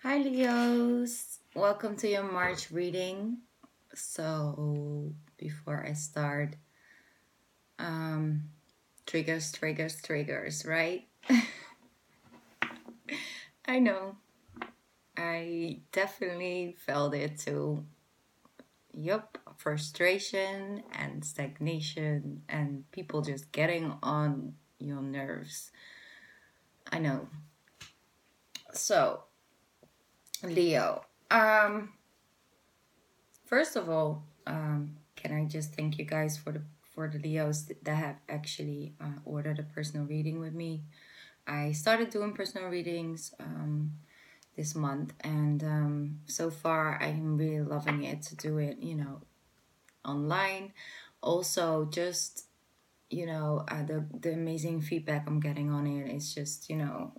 Hi Leos, welcome to your March reading. So before I start, um, triggers, right? I know, I definitely felt it too. Yup, frustration and stagnation and people just getting on your nerves. I know. So, Leo, first of all, can I just thank you guys for the Leos that have actually ordered a personal reading with me. I started doing personal readings this month, and so far I'm really loving it to do it, online. Also, just the amazing feedback I'm getting on it is just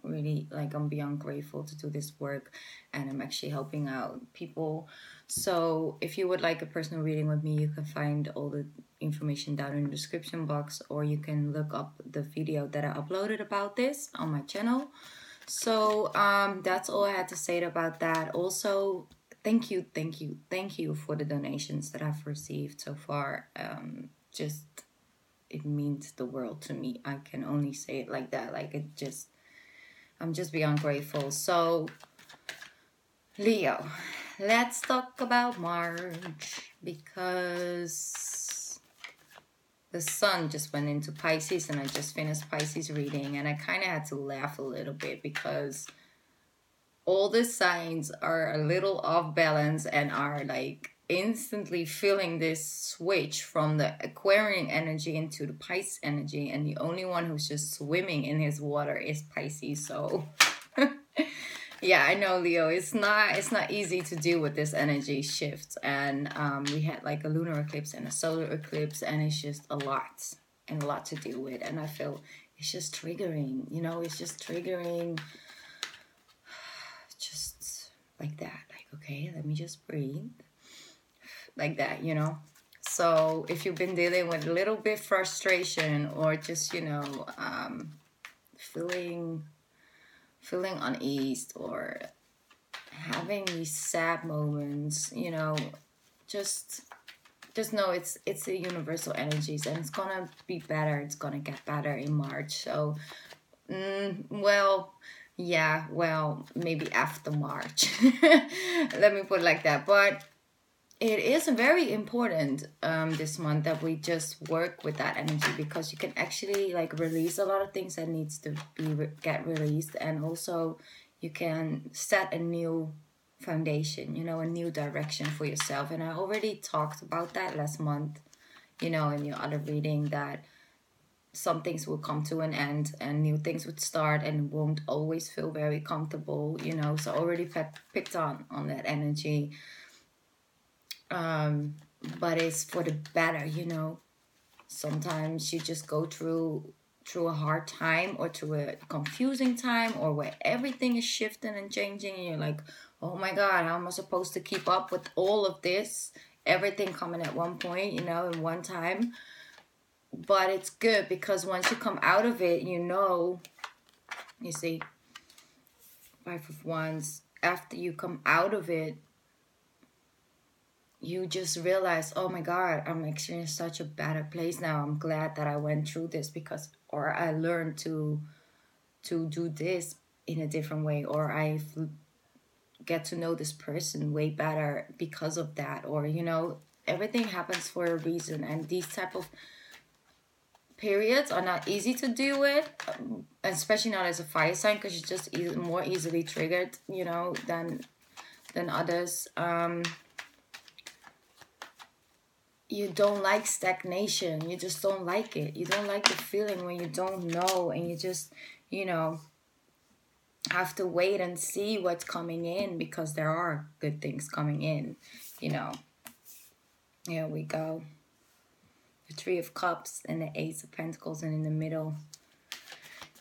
really like I'm beyond grateful to do this work, and I'm actually helping out people. So if you would like a personal reading with me, you can find all the information down in the description box, or you can look up the video that I uploaded about this on my channel. So that's all I had to say about that. Also, thank you for the donations that I've received so far. Just it means the world to me. I can only say it like that. I'm just beyond grateful. So, Leo, let's talk about March because the sun just went into Pisces and I just finished Pisces reading, and I kind of had to laugh a little bit because all the signs are a little off balance and are like instantly feeling this switch from the Aquarian energy into the Pisces energy, and the only one who's just swimming in his water is Pisces. So yeah, I know, Leo, it's not easy to deal with this energy shift. And we had like a lunar eclipse and a solar eclipse, and it's just a lot and a lot to deal with. And I feel it's just triggering, it's just triggering, just like that. Like, okay, let me just breathe. Like that. So if you've been dealing with a little bit frustration, or just, feeling uneased, or having these sad moments, just just know it's a universal energies, and it's gonna be better. It's gonna get better in March. So well, yeah, well, maybe after March. Let me put it like that. But it is very important this month that we just work with that energy, because you can actually like release a lot of things that needs to get released, and also you can set a new foundation, a new direction for yourself. And I already talked about that last month, in your other reading, that some things will come to an end and new things would start, and won't always feel very comfortable, so I already picked on that energy. But it's for the better. Sometimes you just go through a hard time, or through a confusing time, or where everything is shifting and changing, and you're like, oh my god, how am I supposed to keep up with all of this, everything coming at one point, in one time? But it's good, because once you come out of it, you see, 5 of Wands, after you come out of it, you just realize, oh my god, I'm actually in such a better place now. I'm glad that I went through this, because, or I learned to do this in a different way, or I get to know this person way better because of that, or everything happens for a reason. And these type of periods are not easy to deal with, especially not as a fire sign, because you're just more easily triggered, than others. You don't like stagnation. You just don't like it. You don't like the feeling when you don't know, and you just, have to wait and see what's coming in, because there are good things coming in. Here we go. The Three of Cups and the Ace of Pentacles, and in the middle,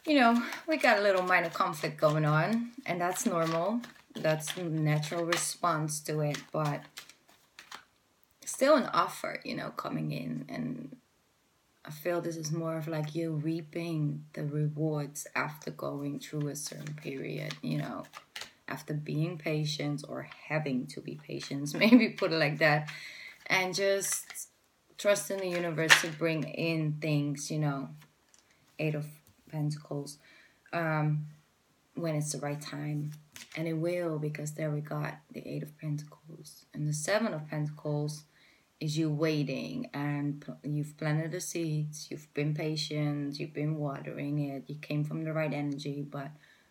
we got a little minor conflict going on, and that's normal. That's a natural response to it, but still an offer, coming in. And I feel this is more of like you reaping the rewards after going through a certain period, after being patient, or having to be patient, maybe put it like that, and just trust in the universe to bring in things, Eight of Pentacles, when it's the right time. And it will, because there we got the Eight of Pentacles. And the Seven of Pentacles is you waiting, and you've planted the seeds, you've been patient, you've been watering it, you came from the right energy, but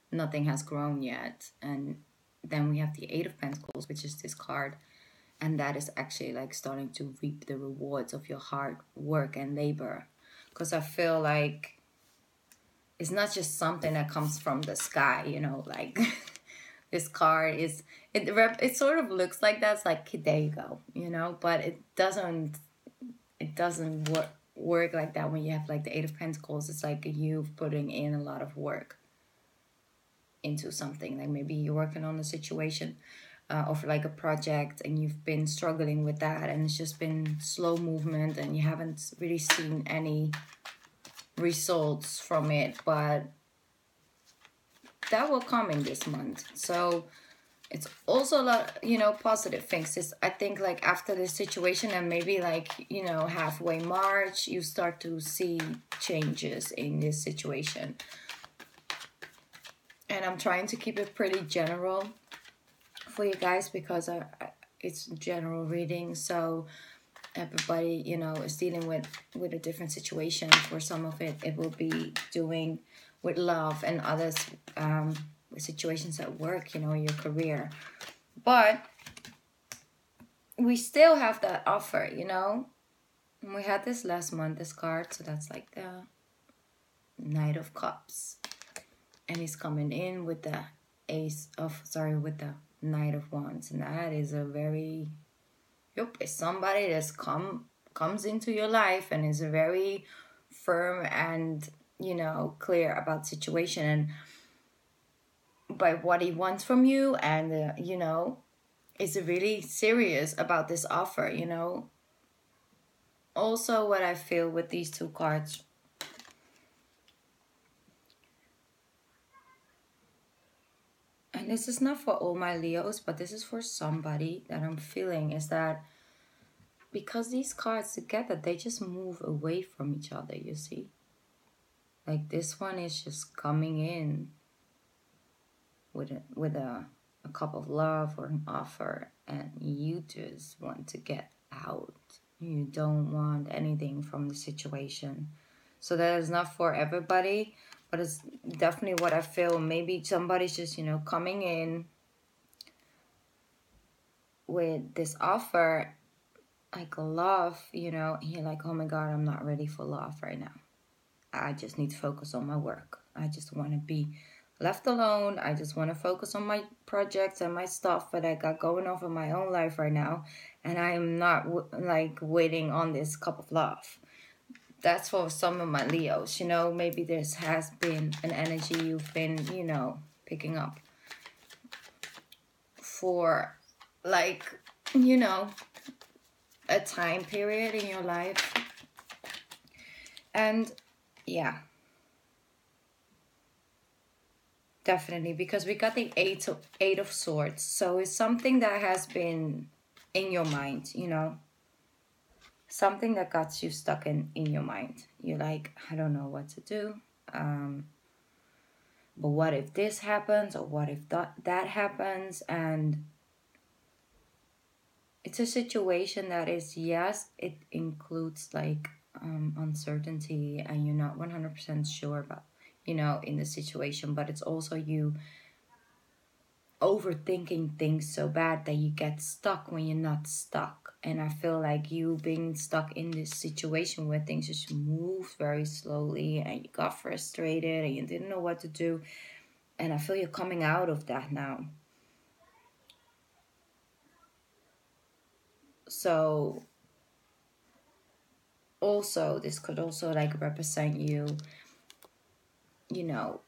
nothing has grown yet. And then we have the Eight of Pentacles, which is this card, and that is actually like starting to reap the rewards of your hard work and labor. Because I feel like it's not just something that comes from the sky, like this card is, it sort of looks like that's like, there you go, but it doesn't work like that. When you have like the Eight of Pentacles, it's like you putting in a lot of work into something. Like maybe you're working on a situation, or like a project, and you've been struggling with that, and it's just been slow movement, and you haven't really seen any results from it, but that will come in this month. So it's also a lot, positive things. I think like after this situation, and maybe like, halfway March, you start to see changes in this situation. And I'm trying to keep it pretty general for you guys, because it's general reading. So everybody, is dealing with a different situation. For some of it will be doing with love, and others with situations at work, your career. But we still have that offer, And we had this last month, this card, so that's like the Knight of Cups. And he's coming in with the with the Knight of Wands. And that is a very, it's somebody that's comes into your life and is very firm and, clear about situation and by what he wants from you. And, is really serious about this offer, Also, what I feel with these two cards, and this is not for all my Leos, but this is for somebody that I'm feeling, is that because these cards together, they just move away from each other, you see? Like this one is just coming in with a cup of love or an offer, and you just want to get out. You don't want anything from the situation. So that is not for everybody, but it's definitely what I feel. Maybe somebody's just, coming in with this offer, like love, and you're like, oh my God, I'm not ready for love right now. I just need to focus on my work. I just want to be left alone. I just want to focus on my projects and my stuff that I got going on in my own life right now. And I'm not waiting on this cup of love. That's for some of my Leos. Maybe this has been an energy you've been, picking up for a time period in your life. And yeah, definitely, because we got the Eight of Swords. So it's something that has been in your mind, something that got you stuck in your mind. You're like, I don't know what to do. But what if this happens, or what if that happens? And it's a situation that is, yes, it includes uncertainty, and you're not 100% sure about, in the situation, but it's also you overthinking things so bad that you get stuck when you're not stuck. And I feel like you being stuck in this situation where things just move very slowly, and you got frustrated and you didn't know what to do. And I feel you're coming out of that now. So also, this could also represent you,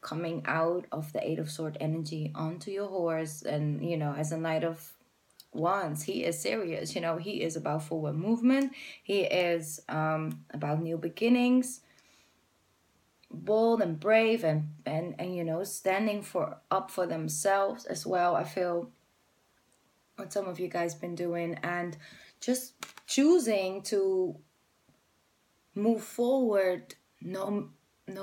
coming out of the Eight of Sword energy onto your horse. And, as a Knight of Wands, he is serious. He is about forward movement. He is about new beginnings. bold and brave and you know, standing for up for themselves as well. I feel what some of you guys been doing, and just choosing to move forward no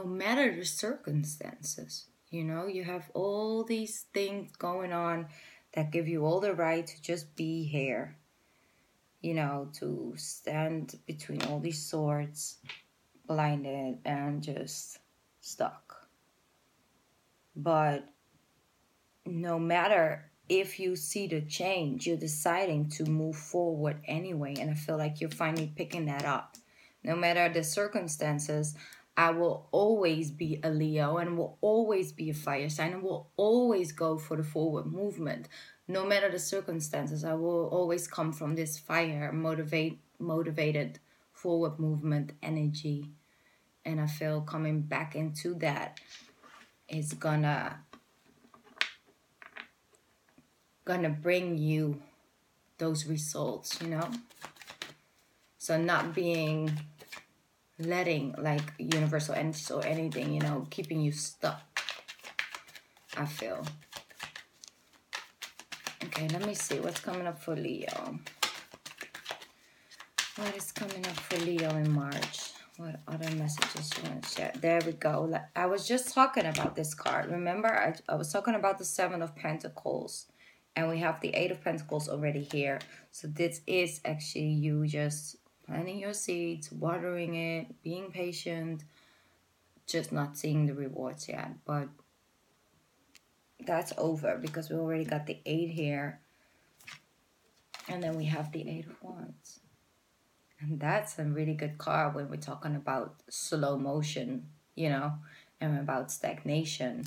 matter the circumstances. You know, you have all these things going on that give you all the right to just be here, you know, to stand between all these swords, blinded and just stuck. But no matter if you see the change, you're deciding to move forward anyway. And I feel like you're finally picking that up. No matter the circumstances, I will always be a Leo and will always be a fire sign and will always go for the forward movement. No matter the circumstances, I will always come from this fire, motivated forward movement energy. And I feel coming back into that is gonna bring you those results, you know? So not letting like universal entities or anything, you know, keeping you stuck, I feel. Okay, let me see what's coming up for Leo. What is coming up for Leo in March? What other messages you want to share? There we go. I was just talking about this card. Remember, I was talking about the Seven of Pentacles. And we have the Eight of Pentacles already here. So this is actually you just planting your seeds, watering it, being patient, just not seeing the rewards yet. But that's over because we already got the 8 here. And then we have the 8 of Wands. And that's a really good card when we're talking about slow motion, you know, and about stagnation.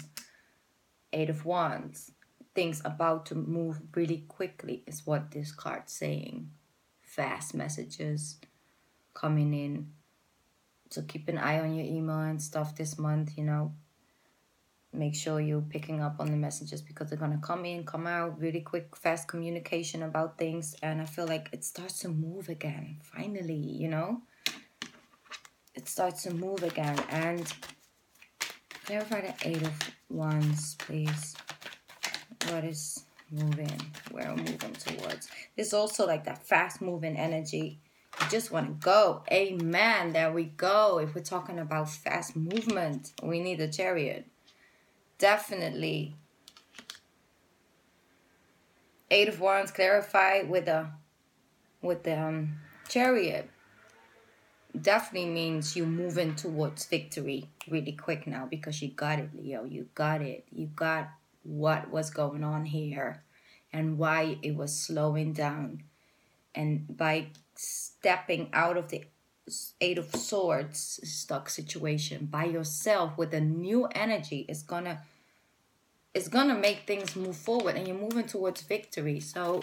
8 of Wands. Things about to move really quickly is what this card's saying. Fast messages coming in. So keep an eye on your email and stuff this month, you know. Make sure you're picking up on the messages because they're going to come in, come out, really quick, fast communication about things. And I feel like it starts to move again, finally, you know. It starts to move again. And clarify the 8 of Wands, please. What is moving? Where we're moving towards. There's also like that fast moving energy. You just want to go. Amen. There we go. If we're talking about fast movement, we need a Chariot. Definitely. 8 of Wands clarified with the Chariot. Definitely means you moving towards victory really quick now because you got it, Leo. You got it. You got what was going on here and why it was slowing down. And by stepping out of the 8 of Swords stuck situation by yourself with a new energy, it's gonna make things move forward and you're moving towards victory. So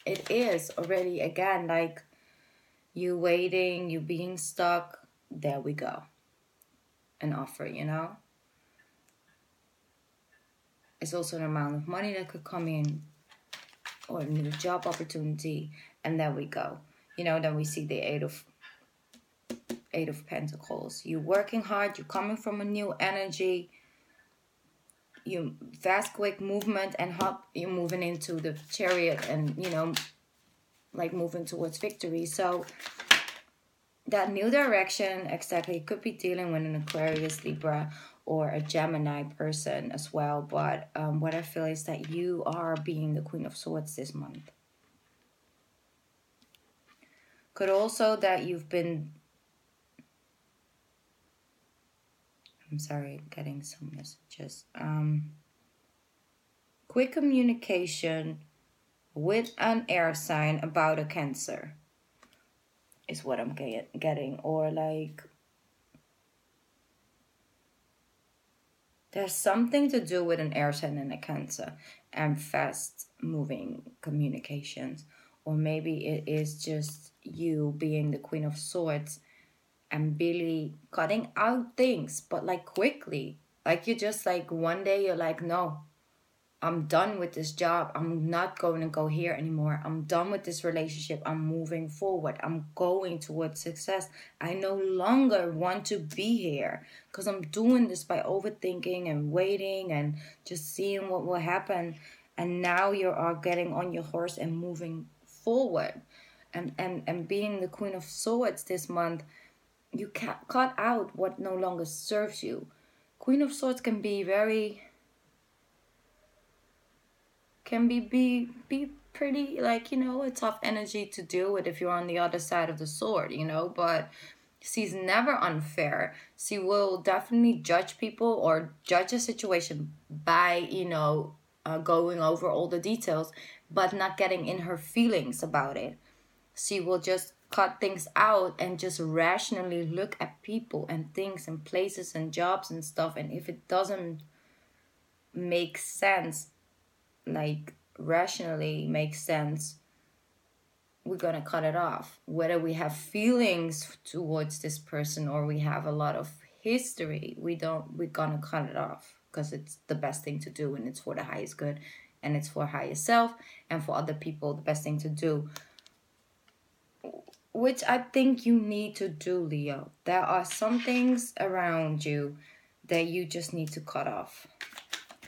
it is already, again, like you waiting, you being stuck. There we go. An offer, you know. It's also an amount of money that could come in or a new job opportunity. And there we go. You know, then we see the 8 of Pentacles. You're working hard. You're coming from a new energy. You fast, quick movement and hop. You're moving into the Chariot and, you know, like moving towards victory. So that new direction, exactly, could be dealing with an Aquarius, Libra, or a Gemini person as well. But what I feel is that you are being the Queen of Swords this month. Could also that you've been... I'm sorry, getting some messages. Quick communication with an air sign about a Cancer is what I'm getting. Or like there's something to do with an air sign and a Cancer and fast moving communications. Or maybe it is just you being the Queen of Swords and really cutting out things, but like quickly. Like you just like one day you're like, no, I'm done with this job. I'm not going to go here anymore. I'm done with this relationship. I'm moving forward. I'm going towards success. I no longer want to be here because I'm doing this by overthinking and waiting and just seeing what will happen. And now you are getting on your horse and moving forward. And being the Queen of Swords this month, you can cut out what no longer serves you. Queen of Swords can be very be pretty, like, a tough energy to deal with if you're on the other side of the sword, but she's never unfair. She will definitely judge people or judge a situation by, going over all the details, but not getting in her feelings about it. She will just cut things out and just rationally look at people and things and places and jobs and stuff, and if it doesn't make sense, like rationally makes sense, we're gonna cut it off. Whether we have feelings towards this person or we have a lot of history, we're gonna cut it off because it's the best thing to do and it's for the highest good and it's for higher self and for other people the best thing to do, which I think you need to do, Leo. There are some things around you that you just need to cut off.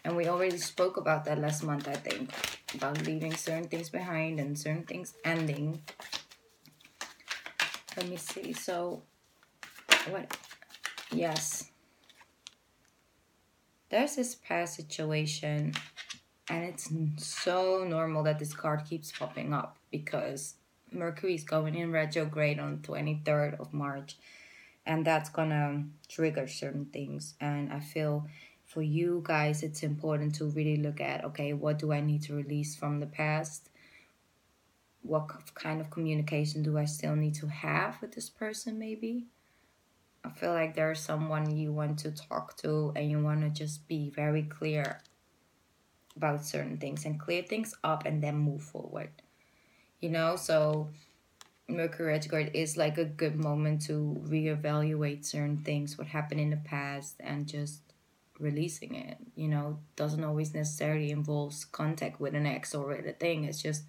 And we already spoke about that last month, I think, about leaving certain things behind and certain things ending. Let me see. So, what? Yes. There's this past situation, and it's so normal that this card keeps popping up because Mercury is going in retrograde on the 23rd of March, and that's gonna trigger certain things. And I feel for you guys, it's important to really look at, okay, what do I need to release from the past? What kind of communication do I still need to have with this person, maybe? I feel like there's someone you want to talk to and you want to just be very clear about certain things and clear things up and then move forward. So Mercury retrograde is like a good moment to reevaluate certain things, what happened in the past, and just releasing it. Doesn't always necessarily involve contact with an ex or with a thing. It's just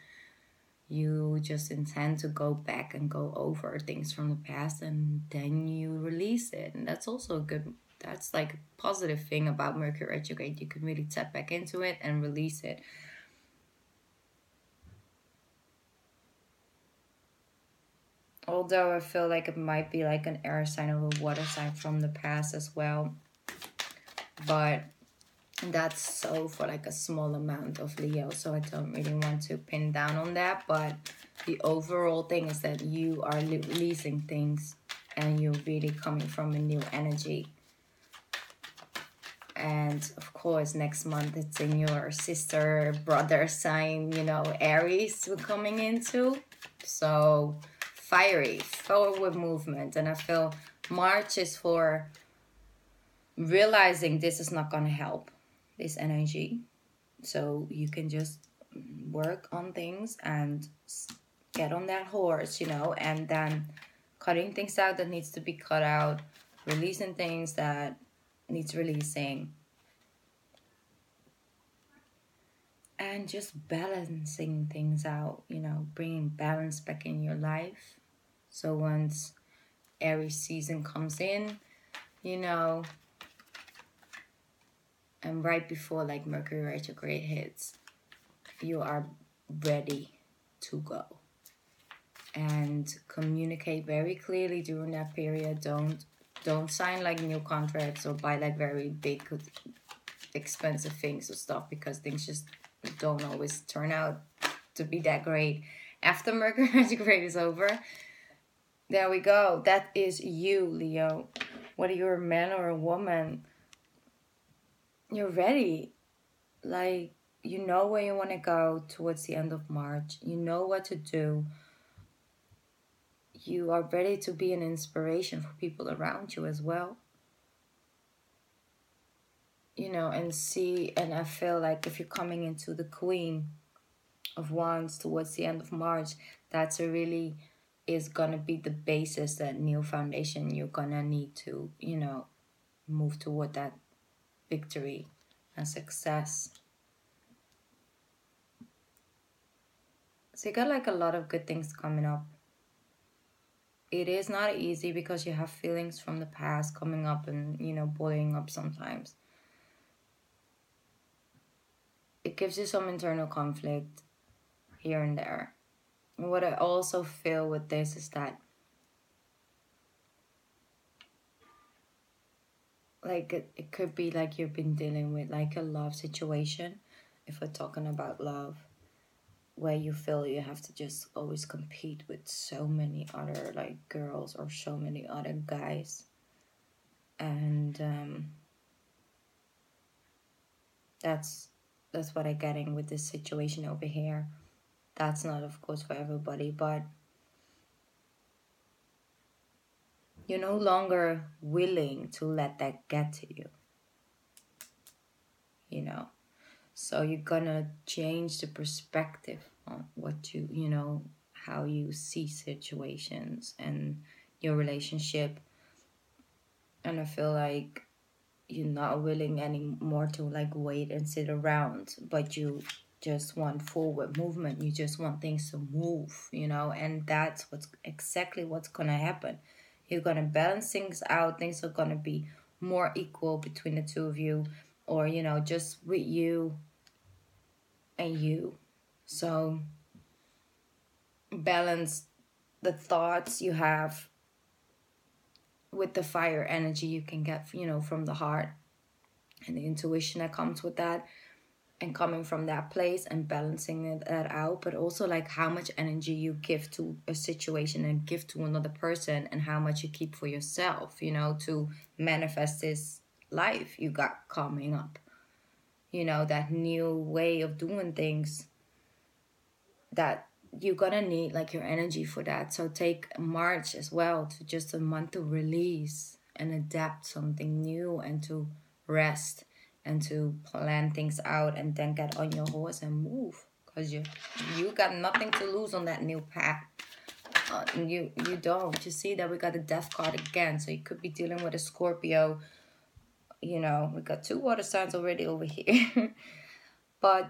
you just intend to go back and go over things from the past and then you release it. And that's also that's like a positive thing about Mercury retrograde. You can really tap back into it and release it. Although I feel like it might be like an air sign or a water sign from the past as well. But that's so for like a small amount of Leo. So I don't really want to pin down on that. But the overall thing is that you are releasing things and you're really coming from a new energy. And of course, next month it's in your sister, brother sign, Aries we're coming into. So fiery, forward movement. And I feel March is for realizing this is not going to help, this energy. So you can just work on things and get on that horse, and then cutting things out that needs to be cut out, releasing things that needs releasing, and just balancing things out, bringing balance back in your life. So once Aries season comes in, and right before like Mercury retrograde hits, you are ready to go. And communicate very clearly during that period. Don't sign like new contracts or buy like very big expensive things or stuff, because things just don't always turn out to be that great after Mercury retrograde is over. There we go. That is you, Leo. Whether you're a man or a woman, you're ready. Like, you know where you want to go towards the end of March. You know what to do. You are ready to be an inspiration for people around you as well. And I feel like if you're coming into the Queen of Wands towards the end of March, that's is gonna be the basis, that new foundation you're gonna need to, move toward that victory and success. So you got like a lot of good things coming up. It is not easy because you have feelings from the past coming up and, boiling up sometimes. It gives you some internal conflict here and there. And what I also feel with this is that, like, it could be like you've been dealing with like a love situation, if we're talking about love, where you feel you have to just always compete with so many other like girls or so many other guys. And that's what I'm getting with this situation over here. That's not, of course, for everybody, but you're no longer willing to let that get to you, you know. So you're gonna change the perspective on what how you see situations and your relationship. And I feel like you're not willing anymore to like wait and sit around, but you just want forward movement. You just want things to move, and that's exactly what's gonna happen. You're gonna balance things out. Things are gonna be more equal between the two of you, or just with you and you. So balance the thoughts you have with the fire energy you can get, from the heart, and the intuition that comes with that, and coming from that place and balancing that out. But also like how much energy you give to a situation and give to another person, and how much you keep for yourself, to manifest this life you got coming up, that new way of doing things, that you're gonna need like your energy for that. So take March as well to just a month to release and adapt something new, and to rest, and to plan things out, and then get on your horse and move, because you got nothing to lose on that new path. You don't. You see that we got the death card again, so you could be dealing with a Scorpio. We got 2 water signs already over here. But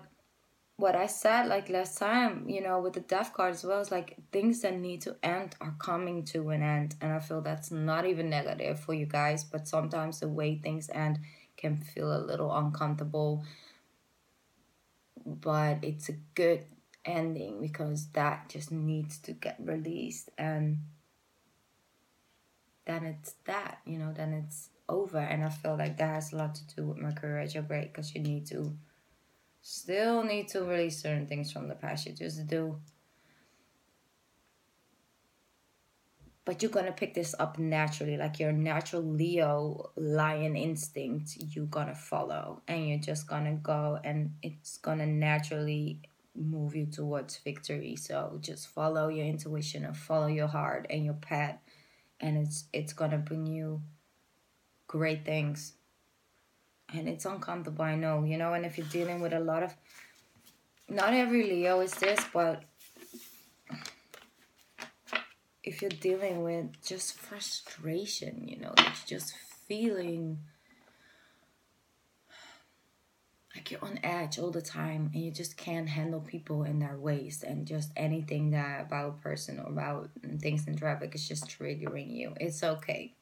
what I said like last time, with the death card as well, is like things that need to end are coming to an end. And I feel that's not even negative for you guys, but sometimes the way things end can feel a little uncomfortable. But it's a good ending, because that just needs to get released, and then it's that, then it's over. And I feel like that has a lot to do with Mercury retrograde, because you still need to release certain things from the past. You just do. But you're gonna pick this up naturally, like your natural Leo lion instinct. You're gonna follow, and you're just gonna go, and it's gonna naturally move you towards victory. So just follow your intuition and follow your heart and your path, and it's gonna bring you great things. And it's uncomfortable, I know, and if you're dealing with a lot of, not every Leo is this, but if you're dealing with just frustration, it's just feeling like you're on edge all the time, and you just can't handle people in their ways, and just anything that about a person or about things in traffic is just triggering you. It's okay.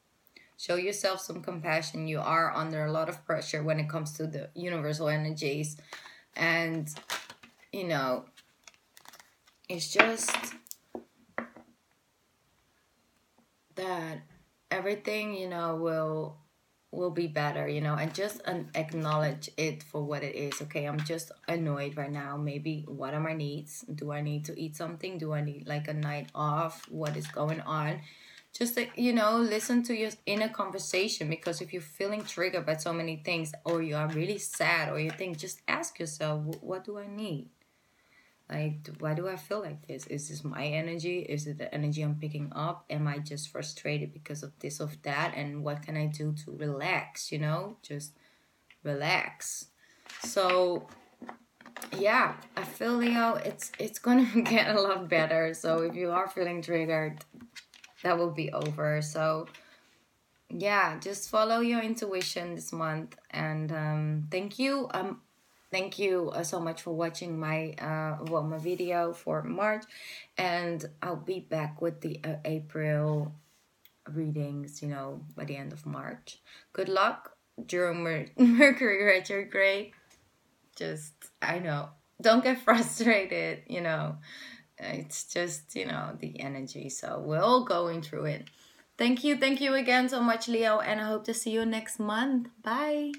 Show yourself some compassion. You are under a lot of pressure when it comes to the universal energies. And, it's just that everything, will be better, and just acknowledge it for what it is. Okay, I'm just annoyed right now. Maybe what are my needs? Do I need to eat something? Do I need like a night off? What is going on? Just listen to your inner conversation, because if you're feeling triggered by so many things, or you are really sad, or you think, just ask yourself, what do I need? Like, why do I feel like this? Is this my energy? Is it the energy I'm picking up? Am I just frustrated because of this or that? And what can I do to relax, Just relax. So, yeah, I feel, Leo, it's going to get a lot better. So if you are feeling triggered, that will be over. So, yeah, just follow your intuition this month. And thank you. Thank you so much for watching my video for March, and I'll be back with the April readings, by the end of March. Good luck during Mercury retrograde. Just, I know, don't get frustrated, It's just, the energy. So we're all going through it. Thank you again so much, Leo, and I hope to see you next month. Bye.